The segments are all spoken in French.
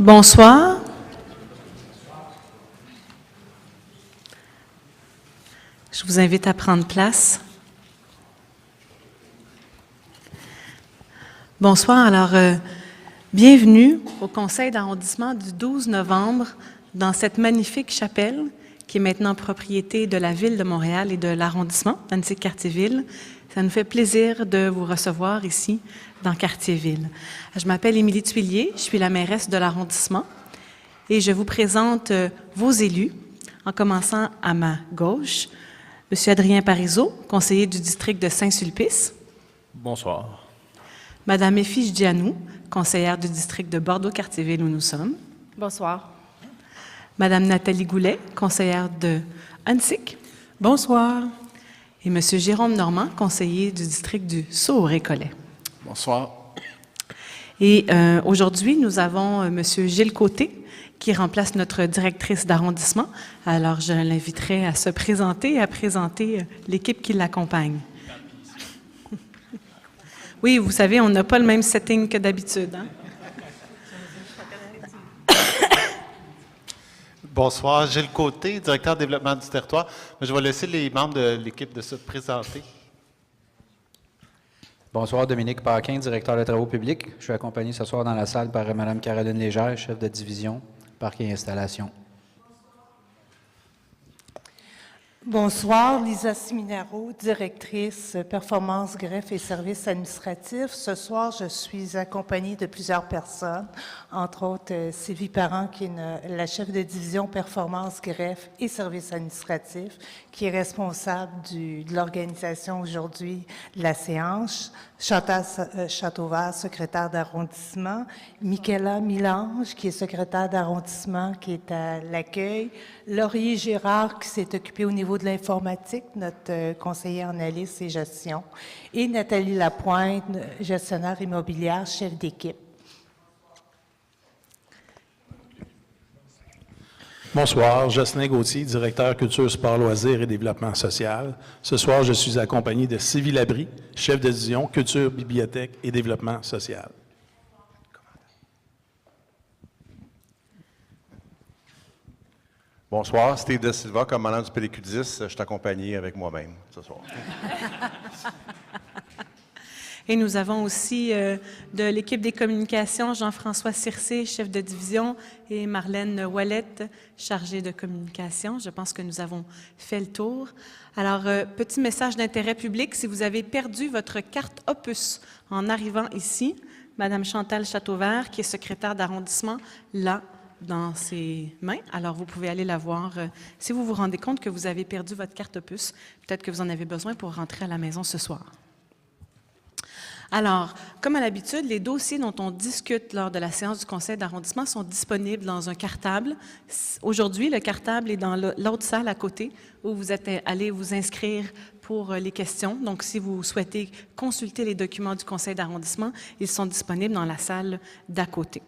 Bonsoir. Je vous invite à prendre place. Bonsoir. Alors, bienvenue au conseil d'arrondissement du 12 novembre dans cette magnifique chapelle qui est maintenant propriété de la Ville de Montréal et de l'arrondissement d'Annecy-Cartierville. Ça nous fait plaisir de vous recevoir ici dans Cartierville. Je m'appelle Émilie Tuillier, je suis la mairesse de l'arrondissement et je vous présente vos élus, en commençant à ma gauche, M. Adrien Parizeau, conseiller du district de Saint-Sulpice. Bonsoir. Mme Effie Gianou, conseillère du district de Bordeaux-Cartierville où nous sommes. Bonsoir. Mme Nathalie Goulet, conseillère de Annecy. Bonsoir. Et M. Jérôme Normand, conseiller du district du Sault-Récollet. Bonsoir. Et aujourd'hui, nous avons M. Gilles Côté, qui remplace notre directrice d'arrondissement. Alors, je l'inviterai à se présenter et à présenter l'équipe qui l'accompagne. Oui, vous savez, on n'a pas le même setting que d'habitude, hein? Bonsoir, Gilles Côté, directeur de développement du territoire. Je vais laisser les membres de l'équipe de se présenter. Bonsoir, Dominique Paquin, directeur des travaux publics. Je suis accompagné ce soir dans la salle par Mme Caroline Légère, chef de division, parc et installation. Bonsoir, Lisa Siminaro, directrice performance, greffe et services administratifs. Ce soir, je suis accompagnée de plusieurs personnes, entre autres Sylvie Parent, qui est la chef de division performance, greffe et services administratifs, qui est responsable de l'organisation aujourd'hui de la séance. Chantal Châteauvert, secrétaire d'arrondissement. Michaela Milange, qui est secrétaire d'arrondissement, qui est à l'accueil. Laurier Gérard, qui s'est occupé au niveau de l'informatique, notre conseiller en analyse et gestion. Et Nathalie Lapointe, gestionnaire immobilière, chef d'équipe. Bonsoir, Jocelyn Gauthier, directeur culture, sport, loisirs et développement social. Ce soir, je suis accompagné de Sylvie Labrie, chef de division culture, bibliothèque et développement social. Bonsoir, Steve De Silva, commandant du PDQ-10. Je suis accompagné avec moi-même ce soir. Et nous avons aussi de l'équipe des communications, Jean-François Circé, chef de division, et Marlène Ouellette, chargée de communication. Je pense que nous avons fait le tour. Alors, petit message d'intérêt public, si vous avez perdu votre carte Opus en arrivant ici, Mme Chantal Châteauvert, qui est secrétaire d'arrondissement, là, dans ses mains. Alors, vous pouvez aller la voir si vous vous rendez compte que vous avez perdu votre carte Opus. Peut-être que vous en avez besoin pour rentrer à la maison ce soir. Alors, comme à l'habitude, les dossiers dont on discute lors de la séance du conseil d'arrondissement sont disponibles dans un cartable. Aujourd'hui, le cartable est dans l'autre salle à côté où vous êtes allés vous inscrire pour les questions. Donc, si vous souhaitez consulter les documents du conseil d'arrondissement, ils sont disponibles dans la salle d'à côté.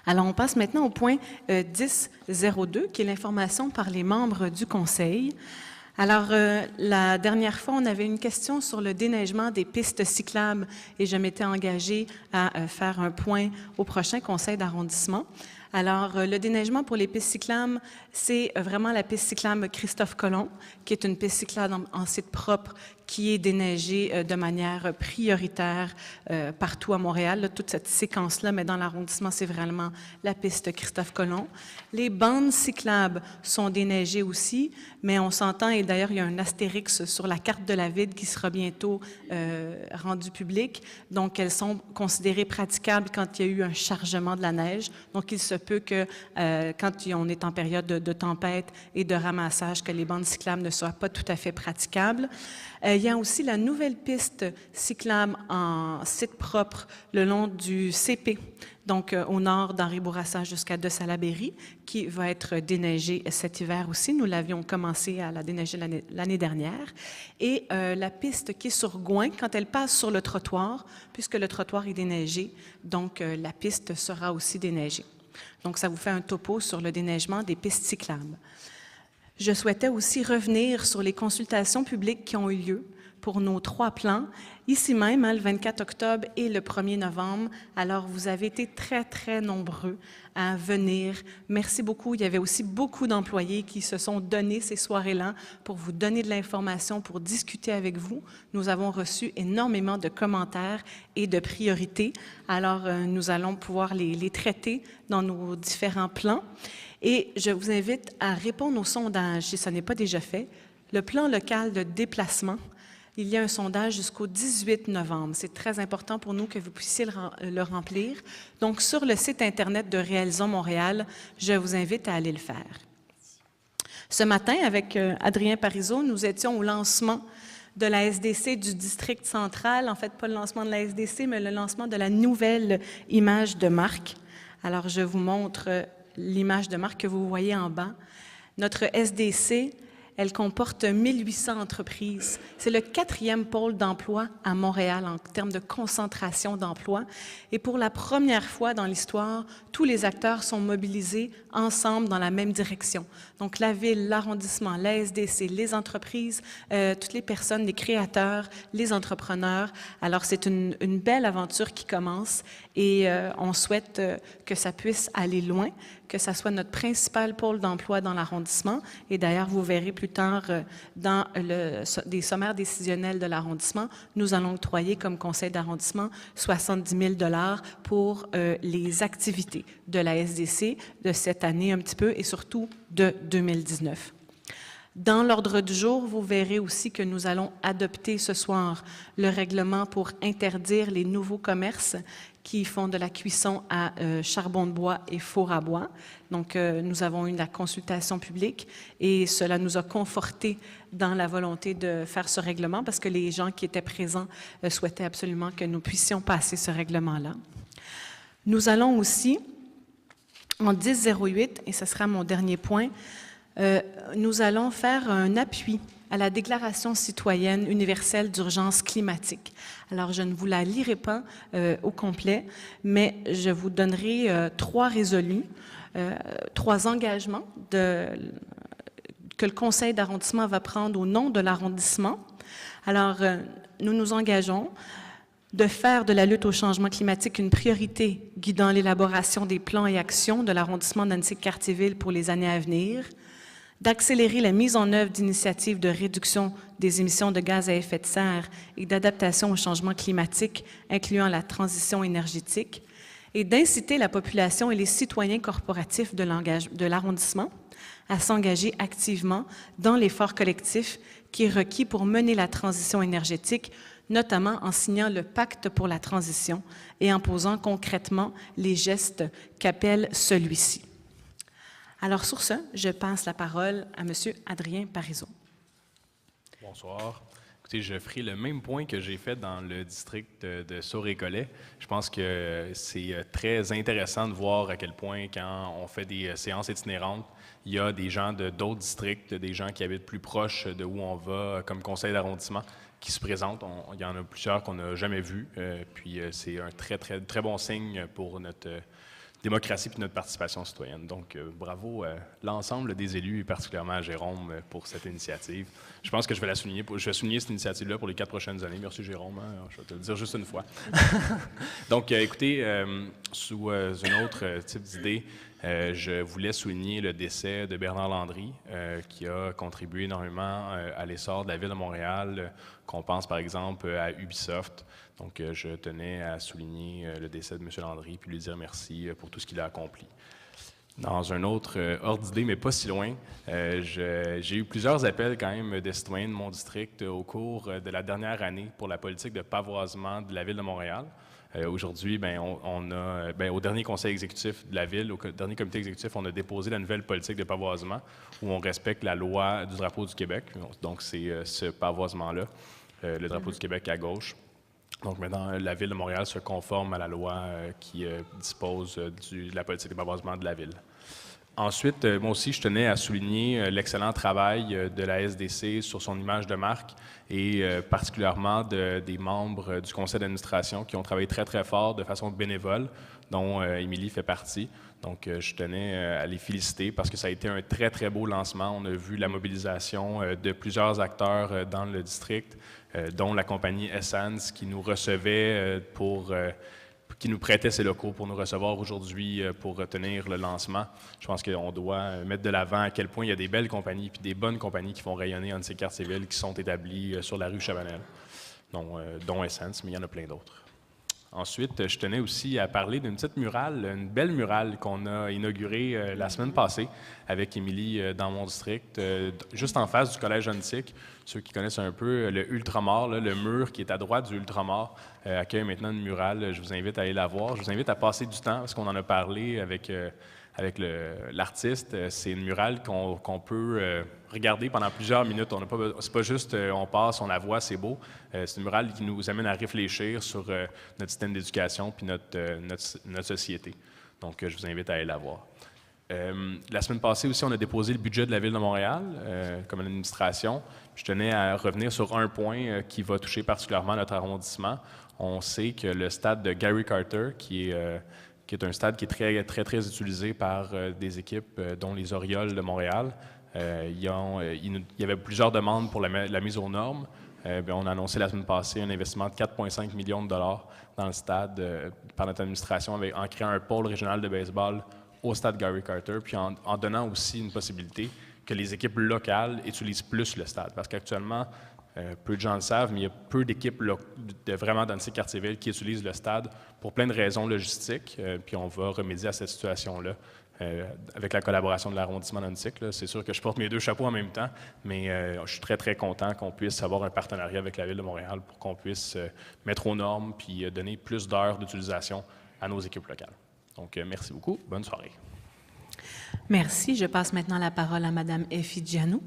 Alors, on passe maintenant au point 10.02, qui est l'information par les membres du conseil. Alors, la dernière fois, on avait une question sur le déneigement des pistes cyclables et je m'étais engagée à faire un point au prochain conseil d'arrondissement. Alors, le déneigement pour les pistes cyclables, c'est vraiment la piste cyclable Christophe-Colomb, qui est une piste cyclable en site propre qui est déneigée de manière prioritaire partout à Montréal. Là, toute cette séquence-là, mais dans l'arrondissement, c'est vraiment la piste Christophe-Colomb. Les bandes cyclables sont déneigées aussi, mais on s'entend, et d'ailleurs, il y a un astérix sur la carte de la ville qui sera bientôt rendue publique. Donc, elles sont considérées praticables quand il y a eu un chargement de la neige. Donc, il se peut que quand on est en période de tempête et de ramassage, que les bandes cyclables ne soient pas tout à fait praticables. Il y a aussi la nouvelle piste cyclable en site propre le long du CP, donc au nord d'Henri Bourassa jusqu'à de Salaberry, qui va être déneigée cet hiver aussi. Nous l'avions commencé à la déneiger l'année dernière. Et la piste qui est sur Gouin, quand elle passe sur le trottoir, puisque le trottoir est déneigé, donc la piste sera aussi déneigée. Donc, ça vous fait un topo sur le déneigement des pistes cyclables. Je souhaitais aussi revenir sur les consultations publiques qui ont eu lieu pour nos 3 plans, ici même, le 24 octobre et le 1er novembre. Alors, vous avez été très, très nombreux à venir. Merci beaucoup. Il y avait aussi beaucoup d'employés qui se sont donnés ces soirées-là pour vous donner de l'information, pour discuter avec vous. Nous avons reçu énormément de commentaires et de priorités. Alors, nous allons pouvoir les traiter dans nos différents plans. Et je vous invite à répondre au sondage, si ce n'est pas déjà fait. Le plan local de déplacement, il y a un sondage jusqu'au 18 novembre. C'est très important pour nous que vous puissiez le remplir. Donc, sur le site Internet de Réalisons Montréal, je vous invite à aller le faire. Ce matin, avec Adrien Parizeau, nous étions au lancement de la SDC du district central. En fait, pas le lancement de la SDC, mais le lancement de la nouvelle image de marque. Alors, je vous montre l'image de marque que vous voyez en bas. Notre SDC, elle comporte 1800 entreprises. C'est le 4e pôle d'emploi à Montréal en termes de concentration d'emploi. Et pour la première fois dans l'histoire, tous les acteurs sont mobilisés ensemble dans la même direction. Donc la ville, l'arrondissement, la SDC, les entreprises, toutes les personnes, les créateurs, les entrepreneurs. Alors c'est une belle aventure qui commence et on souhaite que ça puisse aller loin, que ça soit notre principal pôle d'emploi dans l'arrondissement. Et d'ailleurs, vous verrez plus tard dans des sommaires décisionnels de l'arrondissement, nous allons octroyer comme conseil d'arrondissement 70 000 $ pour les activités de la SDC de cette année un petit peu et surtout de 2019. Dans l'ordre du jour, vous verrez aussi que nous allons adopter ce soir le règlement pour interdire les nouveaux commerces qui font de la cuisson à charbon de bois et four à bois. Donc, nous avons eu la consultation publique et cela nous a confortés dans la volonté de faire ce règlement parce que les gens qui étaient présents souhaitaient absolument que nous puissions passer ce règlement-là. Nous allons aussi, en 10-08, et ce sera mon dernier point, nous allons faire un appui à la Déclaration citoyenne universelle d'urgence climatique. Alors, je ne vous la lirai pas au complet, mais je vous donnerai 3 résolus, 3 engagements que le conseil d'arrondissement va prendre au nom de l'arrondissement. Alors, nous nous engageons de faire de la lutte au changement climatique une priorité guidant l'élaboration des plans et actions de l'arrondissement d'Annecy-Cartierville pour les années à venir, d'accélérer la mise en œuvre d'initiatives de réduction des émissions de gaz à effet de serre et d'adaptation au changement climatique, incluant la transition énergétique, et d'inciter la population et les citoyens corporatifs de l'arrondissement à s'engager activement dans l'effort collectif qui est requis pour mener la transition énergétique, notamment en signant le pacte pour la transition et en posant concrètement les gestes qu'appelle celui-ci. Alors sur ce, je passe la parole à M. Adrien Parizeau. Bonsoir. Écoutez, je ferai le même point que j'ai fait dans le district de Sault-Récollet. Je pense que c'est très intéressant de voir à quel point, quand on fait des séances itinérantes, il y a des gens de d'autres districts, des gens qui habitent plus proches de où on va comme conseil d'arrondissement, qui se présentent. Il y en a plusieurs qu'on n'a jamais vus. Puis c'est un très bon signe pour notre démocratie et notre participation citoyenne. Donc, bravo à l'ensemble des élus et particulièrement à Jérôme pour cette initiative. Je pense que je vais la souligner. Je vais souligner cette initiative-là pour les 4 prochaines années. Merci Jérôme, hein? Je vais te le dire juste une fois. Donc, écoutez, sous un autre type d'idée, je voulais souligner le décès de Bernard Landry, qui a contribué énormément à l'essor de la Ville de Montréal, qu'on pense par exemple à Ubisoft. Donc, je tenais à souligner le décès de M. Landry puis lui dire merci pour tout ce qu'il a accompli. Dans un autre ordre d'idée, mais pas si loin, j'ai eu plusieurs appels quand même de citoyens de mon district au cours de la dernière année pour la politique de pavoisement de la Ville de Montréal. Aujourd'hui, on a, au dernier conseil exécutif de la Ville, au dernier comité exécutif, on a déposé la nouvelle politique de pavoisement où on respecte la loi du drapeau du Québec. Donc, c'est ce pavoisement-là, le drapeau du Québec à gauche. Donc maintenant, la Ville de Montréal se conforme à la loi qui dispose de la politique de pavoisement de la Ville. Ensuite, moi aussi, je tenais à souligner l'excellent travail de la SDC sur son image de marque et particulièrement des membres du conseil d'administration qui ont travaillé très, très fort de façon bénévole, dont Émilie fait partie. Donc, je tenais à les féliciter parce que ça a été un très, très beau lancement. On a vu la mobilisation de plusieurs acteurs dans le district, dont la compagnie Essence qui nous recevait qui nous prêtait ses locaux pour nous recevoir aujourd'hui pour tenir le lancement. Je pense qu'on doit mettre de l'avant à quel point il y a des belles compagnies puis des bonnes compagnies qui font rayonner un de ces quartiers-villes qui sont établis sur la rue Chabanel, dont Essence, mais il y en a plein d'autres. Ensuite, je tenais aussi à parler d'une petite murale, une belle murale qu'on a inaugurée la semaine passée avec Émilie dans mon district, juste en face du Collège Ontic. Ceux qui connaissent un peu le Ultramar, là, le mur qui est à droite du Ultramar, accueille maintenant une murale. Je vous invite à aller la voir. Je vous invite à passer du temps parce qu'on en a parlé avec l'artiste. C'est une murale qu'on peut regarder pendant plusieurs minutes. C'est pas juste on passe, on la voit, c'est beau. C'est une murale qui nous amène à réfléchir sur notre système d'éducation puis notre société. Donc, je vous invite à aller la voir. La semaine passée aussi, on a déposé le budget de la Ville de Montréal comme administration. Je tenais à revenir sur un point qui va toucher particulièrement notre arrondissement. On sait que le stade de Gary Carter, qui est un stade qui est très, très, très utilisé par des équipes dont les Orioles de Montréal. Il y avait plusieurs demandes pour la mise aux normes. On a annoncé la semaine passée un investissement de 4,5 millions de dollars dans le stade par notre administration en créant un pôle régional de baseball au stade Gary Carter, puis en donnant aussi une possibilité que les équipes locales utilisent plus le stade. Parce qu'actuellement, peu de gens le savent, mais il y a peu d'équipes vraiment dans ces quartiers-villes qui utilisent le stade pour plein de raisons logistiques. Puis on va remédier à cette situation-là avec la collaboration de l'arrondissement d'Ontic. C'est sûr que je porte mes deux chapeaux en même temps, mais je suis très, très content qu'on puisse avoir un partenariat avec la Ville de Montréal pour qu'on puisse mettre aux normes puis donner plus d'heures d'utilisation à nos équipes locales. Donc, merci beaucoup. Bonne soirée. Merci. Je passe maintenant la parole à Mme Effie Gianou.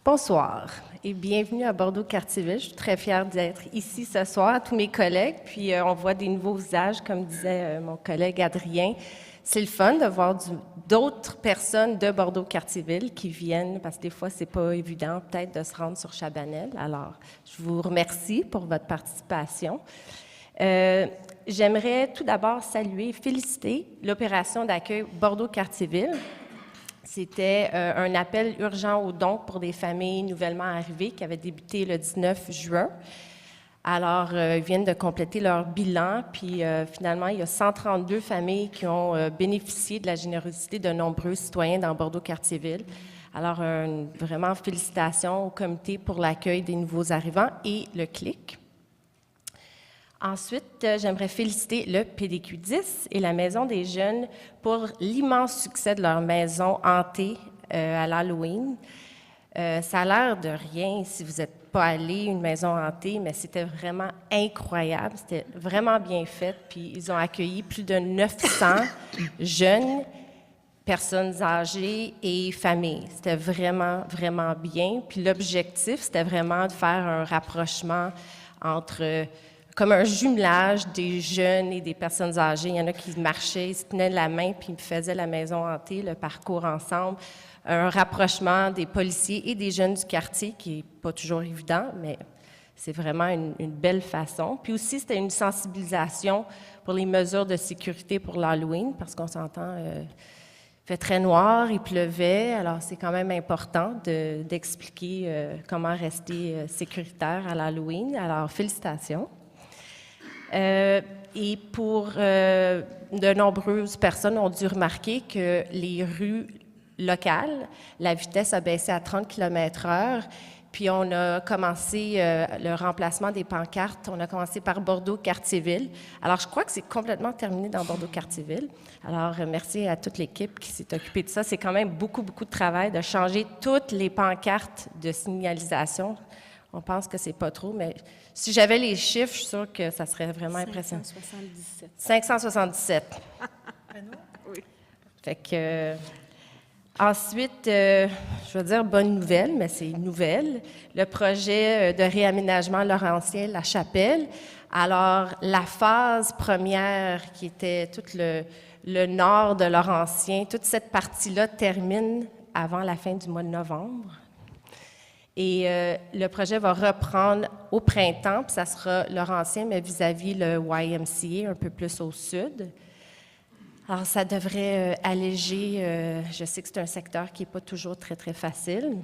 Bonsoir et bienvenue à Bordeaux-Cartierville. Je suis très fière d'être ici ce soir, tous mes collègues. Puis on voit des nouveaux visages, comme disait mon collègue Adrien. C'est le fun de voir d'autres personnes de Bordeaux-Cartierville qui viennent, parce que des fois, c'est pas évident peut-être de se rendre sur Chabanel. Alors, je vous remercie pour votre participation. J'aimerais tout d'abord saluer et féliciter l'opération d'accueil Bordeaux-Cartierville. C'était un appel urgent aux dons pour des familles nouvellement arrivées qui avait débuté le 19 juin. Alors, ils viennent de compléter leur bilan, puis finalement, il y a 132 familles qui ont bénéficié de la générosité de nombreux citoyens dans Bordeaux-Cartierville. Alors, vraiment, félicitations au comité pour l'accueil des nouveaux arrivants et le CLIC. Ensuite, j'aimerais féliciter le PDQ 10 et la Maison des Jeunes pour l'immense succès de leur maison hantée à l'Halloween. Ça a l'air de rien si vous n'êtes pas allé une maison hantée, mais c'était vraiment incroyable. C'était vraiment bien fait. Puis ils ont accueilli plus de 900 jeunes, personnes âgées et familles. C'était vraiment, vraiment bien. Puis l'objectif, c'était vraiment de faire un rapprochement entre... comme un jumelage des jeunes et des personnes âgées. Il y en a qui marchaient, ils se tenaient la main, puis ils faisaient la maison hantée, le parcours ensemble. Un rapprochement des policiers et des jeunes du quartier, qui n'est pas toujours évident, mais c'est vraiment une belle façon. Puis aussi, c'était une sensibilisation pour les mesures de sécurité pour l'Halloween, parce qu'on s'entend, il fait très noir, il pleuvait, alors c'est quand même important d'expliquer comment rester sécuritaire à l'Halloween. Alors, félicitations. Et pour de nombreuses personnes ont dû remarquer que les rues locales, la vitesse a baissé à 30 km/h. Puis on a commencé le remplacement des pancartes. On a commencé par Bordeaux-Cartierville. Alors, je crois que c'est complètement terminé dans Bordeaux-Cartierville. Alors, merci à toute l'équipe qui s'est occupée de ça. C'est quand même beaucoup, beaucoup de travail de changer toutes les pancartes de signalisation. On pense que c'est pas trop, mais si j'avais les chiffres, je suis sûre que ça serait vraiment impressionnant. 577. 577. Oui. Fait que... Ensuite, je veux dire bonne nouvelle, mais c'est une nouvelle, le projet de réaménagement Laurentien La Chapelle. Alors, la phase première, qui était tout le nord de Laurentien. Toute cette partie-là termine avant la fin du mois de novembre. Et le projet va reprendre au printemps, puis ça sera Laurentien, mais vis-à-vis le YMCA, un peu plus au sud. Alors, ça devrait alléger, je sais que c'est un secteur qui n'est pas toujours très, très facile.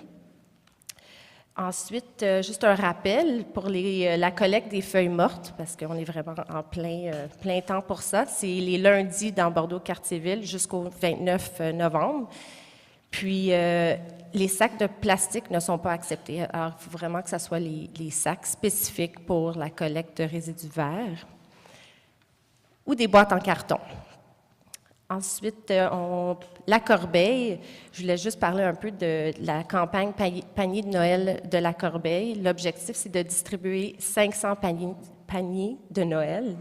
Ensuite, juste un rappel pour la collecte des feuilles mortes, parce qu'on est vraiment en plein temps pour ça. C'est les lundis dans Bordeaux-Cartierville jusqu'au 29 novembre. Puis, les sacs de plastique ne sont pas acceptés. Alors, il faut vraiment que ce soit les sacs spécifiques pour la collecte de résidus verts ou des boîtes en carton. Ensuite, la Corbeille, je voulais juste parler un peu de la campagne panier de Noël de la Corbeille. L'objectif, c'est de distribuer 500 paniers de Noël.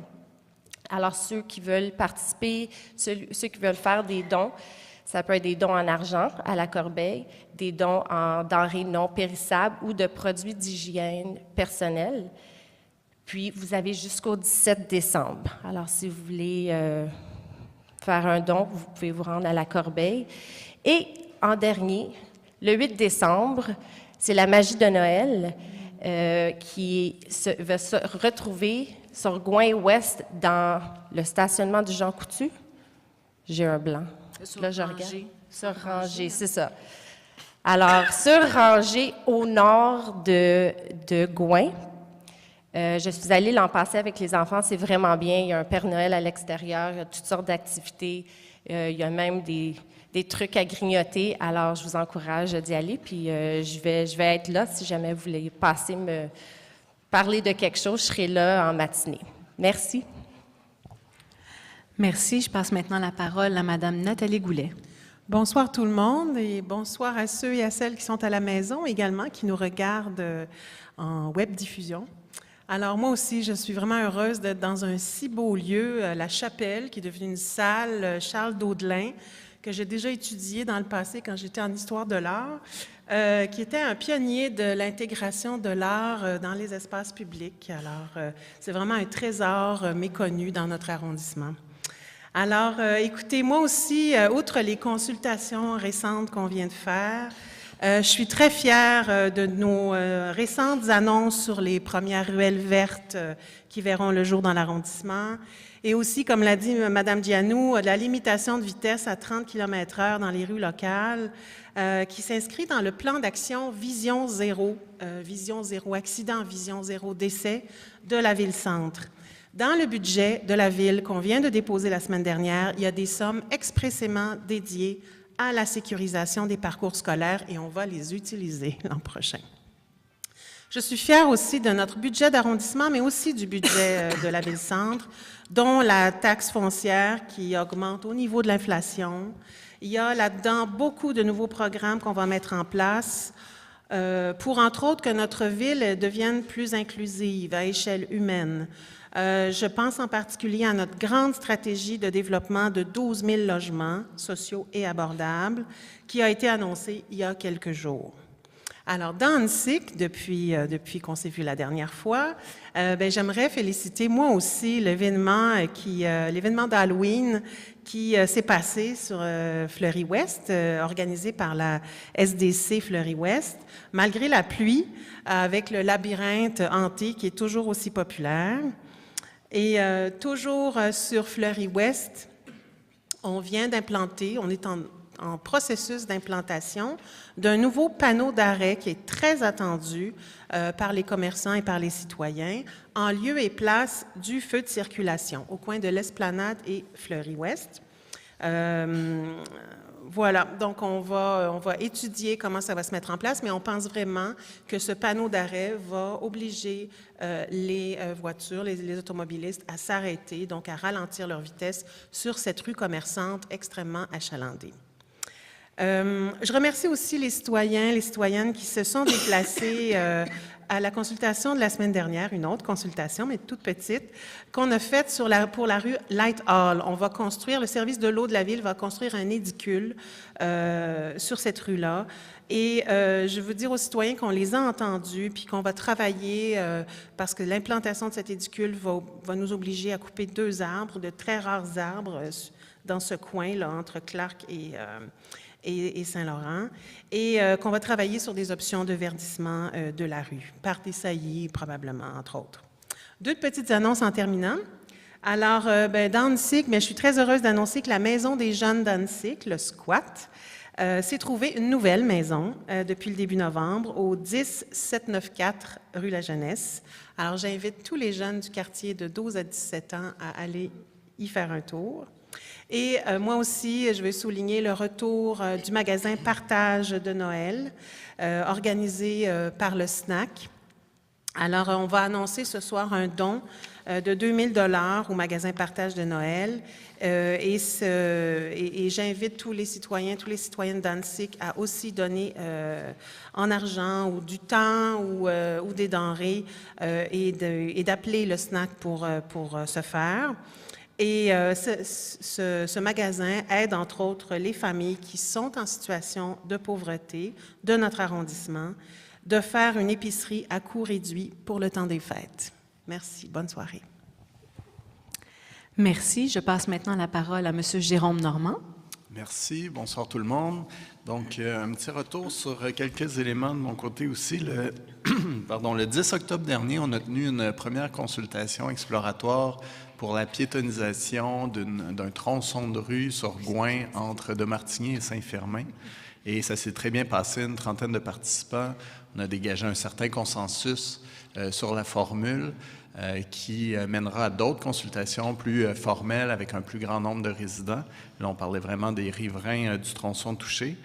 Alors, ceux qui veulent participer, ceux qui veulent faire des dons, ça peut être des dons en argent à la Corbeille, des dons en denrées non périssables ou de produits d'hygiène personnelle. Puis, vous avez jusqu'au 17 décembre. Alors, si vous voulez faire un don, vous pouvez vous rendre à la Corbeille. Et en dernier, le 8 décembre, c'est la magie de Noël qui va se retrouver sur Gouin-Ouest dans le stationnement du Jean Coutu. J'ai un blanc. Là, je regarde. Sur Rangée, c'est ça. Alors, sur Rangée, au nord de Gouin. Je suis allée l'an passé avec les enfants, c'est vraiment bien. Il y a un Père Noël à l'extérieur, il y a toutes sortes d'activités. Il y a même des trucs à grignoter. Alors, je vous encourage d'y aller. Puis, je vais être là si jamais vous voulez passer me parler de quelque chose. Je serai là en matinée. Merci. Merci. Je passe maintenant la parole à Mme Nathalie Goulet. Bonsoir tout le monde et bonsoir à ceux et à celles qui sont à la maison également, qui nous regardent en web diffusion. Alors moi aussi, je suis vraiment heureuse d'être dans un si beau lieu, la Chapelle, qui est devenue une salle Charles Daudelin, que j'ai déjà étudiée dans le passé quand j'étais en histoire de l'art, qui était un pionnier de l'intégration de l'art dans les espaces publics. Alors, c'est vraiment un trésor méconnu dans notre arrondissement. Alors, écoutez, moi aussi, outre les consultations récentes qu'on vient de faire, je suis très fière de nos récentes annonces sur les premières ruelles vertes qui verront le jour dans l'arrondissement. Et aussi, comme l'a dit Mme Giannou, la limitation de vitesse à 30 km/h dans les rues locales qui s'inscrit dans le plan d'action Vision Zéro accident, Vision Zéro décès de la Ville-Centre. Dans le budget de la Ville qu'on vient de déposer la semaine dernière, il y a des sommes expressément dédiées à la sécurisation des parcours scolaires et on va les utiliser l'an prochain. Je suis fière aussi de notre budget d'arrondissement, mais aussi du budget de la Ville-Centre, dont la taxe foncière qui augmente au niveau de l'inflation. Il y a là-dedans beaucoup de nouveaux programmes qu'on va mettre en place pour, entre autres, que notre ville devienne plus inclusive à échelle humaine. Je pense en particulier à notre grande stratégie de développement de 12 000 logements sociaux et abordables qui a été annoncée il y a quelques jours. Alors, dans NSIC, depuis qu'on s'est vu la dernière fois, j'aimerais féliciter moi aussi l'événement d'Halloween qui s'est passé sur Fleury-Ouest, organisé par la SDC Fleury-Ouest, malgré la pluie, avec le labyrinthe hanté qui est toujours aussi populaire. Et toujours sur Fleury-Ouest, on vient d'implanter, on est en processus d'implantation d'un nouveau panneau d'arrêt qui est très attendu par les commerçants et par les citoyens, en lieu et place du feu de circulation, au coin de l'Esplanade et Fleury-Ouest. Voilà, donc on va étudier comment ça va se mettre en place, mais on pense vraiment que ce panneau d'arrêt va obliger les voitures, les automobilistes à s'arrêter, donc à ralentir leur vitesse sur cette rue commerçante extrêmement achalandée. Je remercie aussi les citoyens, les citoyennes qui se sont déplacés à la consultation de la semaine dernière, une autre consultation, mais toute petite, qu'on a faite pour la rue Light Hall. On va construire, le service de l'eau de la ville va construire un édicule sur cette rue-là. Et je veux dire aux citoyens qu'on les a entendus, puis qu'on va travailler, parce que l'implantation de cet édicule va nous obliger à couper 2 arbres, de très rares arbres, dans ce coin-là, entre Clark et Saint-Laurent, et qu'on va travailler sur des options de verdissement de la rue, par des saillies probablement, entre autres. 2 petites annonces en terminant. Alors, d'Annecy, mais je suis très heureuse d'annoncer que la Maison des jeunes d'Annecy, le squat, s'est trouvé une nouvelle maison depuis le début novembre au 10794 rue La Jeunesse. Alors, j'invite tous les jeunes du quartier de 12 à 17 ans à aller y faire un tour. Et moi aussi, je vais souligner le retour du magasin Partage de Noël, organisé par le SNAC. Alors, on va annoncer ce soir un don de 2 000 $ au magasin Partage de Noël. Et j'invite tous les citoyens, toutes les citoyennes d'Annecy à aussi donner en argent ou du temps ou des denrées et d'appeler le SNAC pour ce faire. Et ce magasin aide, entre autres, les familles qui sont en situation de pauvreté de notre arrondissement de faire une épicerie à coût réduit pour le temps des fêtes. Merci. Bonne soirée. Merci. Je passe maintenant la parole à M. Jérôme Normand. Merci. Bonsoir tout le monde. Donc, un petit retour sur quelques éléments de mon côté aussi. Le 10 octobre dernier, on a tenu une première consultation exploratoire pour la piétonisation d'un tronçon de rue sur Gouin entre Demartigny et Saint-Firmin. Et ça s'est très bien passé, une trentaine de participants. On a dégagé un certain consensus sur la formule qui mènera à d'autres consultations plus formelles avec un plus grand nombre de résidents. Là, on parlait vraiment des riverains du tronçon touché.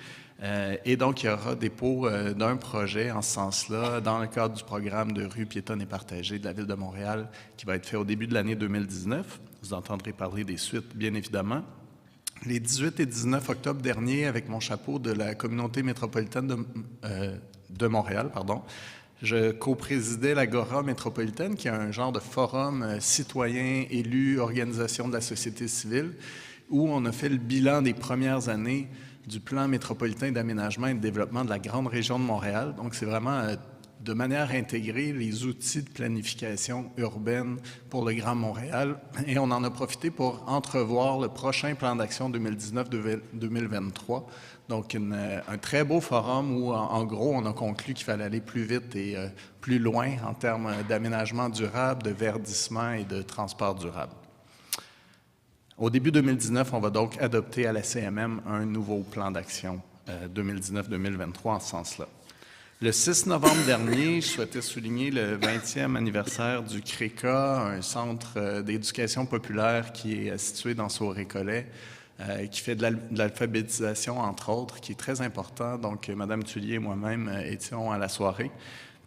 Et donc, il y aura dépôt d'un projet en ce sens-là dans le cadre du programme de rue piétonne et partagée de la Ville de Montréal qui va être fait au début de l'année 2019. Vous entendrez parler des suites, bien évidemment. Les 18 et 19 octobre dernier, avec mon chapeau de la communauté métropolitaine de Montréal, je co-présidais l'Agora métropolitaine, qui est un genre de forum citoyen, élus, organisations de la société civile, où on a fait le bilan des premières années du plan métropolitain d'aménagement et de développement de la grande région de Montréal. Donc, c'est vraiment de manière intégrée les outils de planification urbaine pour le Grand Montréal. Et on en a profité pour entrevoir le prochain plan d'action 2019-2023. Donc, un très beau forum où, en gros, on a conclu qu'il fallait aller plus vite et plus loin en termes d'aménagement durable, de verdissement et de transport durable. Au début 2019, on va donc adopter à la CMM un nouveau plan d'action 2019-2023 en ce sens-là. Le 6 novembre dernier, je souhaitais souligner le 20e anniversaire du CRECA, un centre d'éducation populaire qui est situé dans Sauvé-Collet, qui fait de l'alphabétisation, entre autres, qui est très important. Donc, Mme Tullier et moi-même étions à la soirée.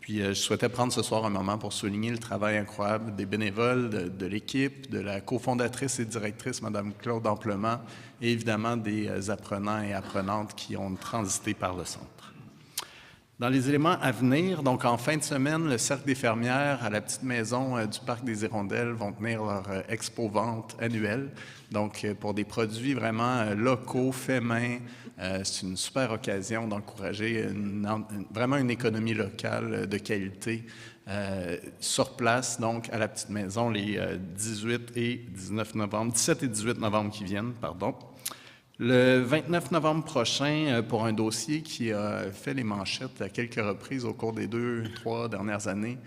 Puis, je souhaitais prendre ce soir un moment pour souligner le travail incroyable des bénévoles, de l'équipe, de la cofondatrice et directrice, Mme Claude Amplement, et évidemment des apprenants et apprenantes qui ont transité par le centre. Dans les éléments à venir, donc en fin de semaine, le Cercle des fermières à la petite maison du Parc des Hirondelles vont tenir leur expo-vente annuelle. Donc, pour des produits vraiment locaux, faits main, c'est une super occasion d'encourager vraiment une économie locale de qualité sur place, donc à la petite maison, les 17 et 18 novembre qui viennent, pardon. Le 29 novembre prochain, pour un dossier qui a fait les manchettes à quelques reprises au cours des 2-3 dernières années,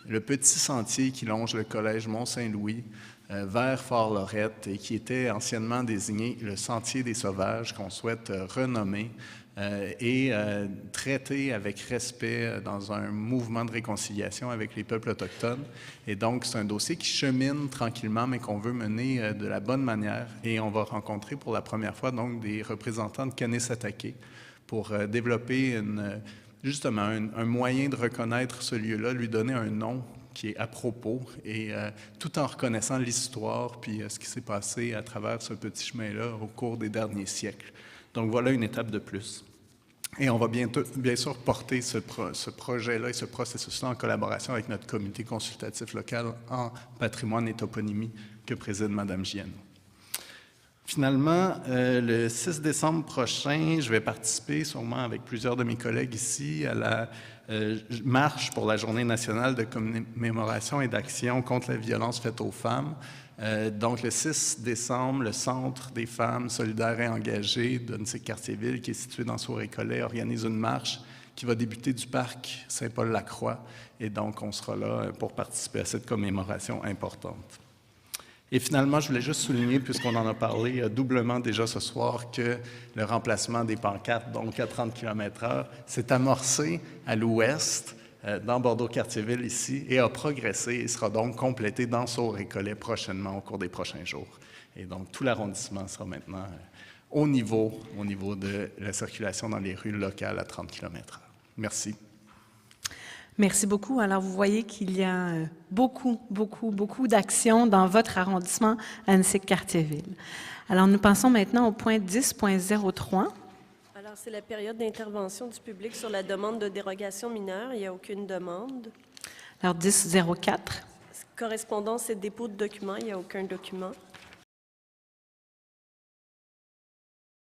le petit sentier qui longe le collège Mont-Saint-Louis vers Fort-Lorette et qui était anciennement désigné le Sentier des Sauvages, qu'on souhaite renommer et traiter avec respect dans un mouvement de réconciliation avec les peuples autochtones. Et donc, c'est un dossier qui chemine tranquillement, mais qu'on veut mener de la bonne manière. Et on va rencontrer pour la première fois donc des représentants de Kanesatake pour développer justement un moyen de reconnaître ce lieu-là, lui donner un nom qui est à propos, et tout en reconnaissant l'histoire puis ce qui s'est passé à travers ce petit chemin-là au cours des derniers siècles. Donc voilà une étape de plus. Et on va bien sûr porter ce projet-là et ce processus-là en collaboration avec notre comité consultatif local en patrimoine et toponymie que préside Mme Giano. Finalement, le 6 décembre prochain, je vais participer sûrement avec plusieurs de mes collègues ici à la marche pour la Journée nationale de commémoration et d'action contre la violence faite aux femmes. Donc, le 6 décembre, le Centre des femmes solidaires et engagées de Cartierville, qui est situé dans Sauve-Récollet, organise une marche qui va débuter du parc Saint-Paul-Lacroix. Et donc, on sera là pour participer à cette commémoration importante. Et finalement, je voulais juste souligner, puisqu'on en a parlé doublement déjà ce soir, que le remplacement des pancartes, donc à 30 km/h, s'est amorcé à l'ouest, dans Bordeaux-Cartierville ici, et a progressé et sera donc complété dans Sauve-Récollet prochainement au cours des prochains jours. Et donc, tout l'arrondissement sera maintenant au niveau de la circulation dans les rues locales à 30 km/h. Merci. Merci beaucoup. Alors, vous voyez qu'il y a beaucoup d'actions dans votre arrondissement Annecy-Cartierville. Alors, nous passons maintenant au point 10.03. Alors, c'est la période d'intervention du public sur la demande de dérogation mineure. Il n'y a aucune demande. Alors, 10.04. Correspondance et dépôt de documents. Il n'y a aucun document.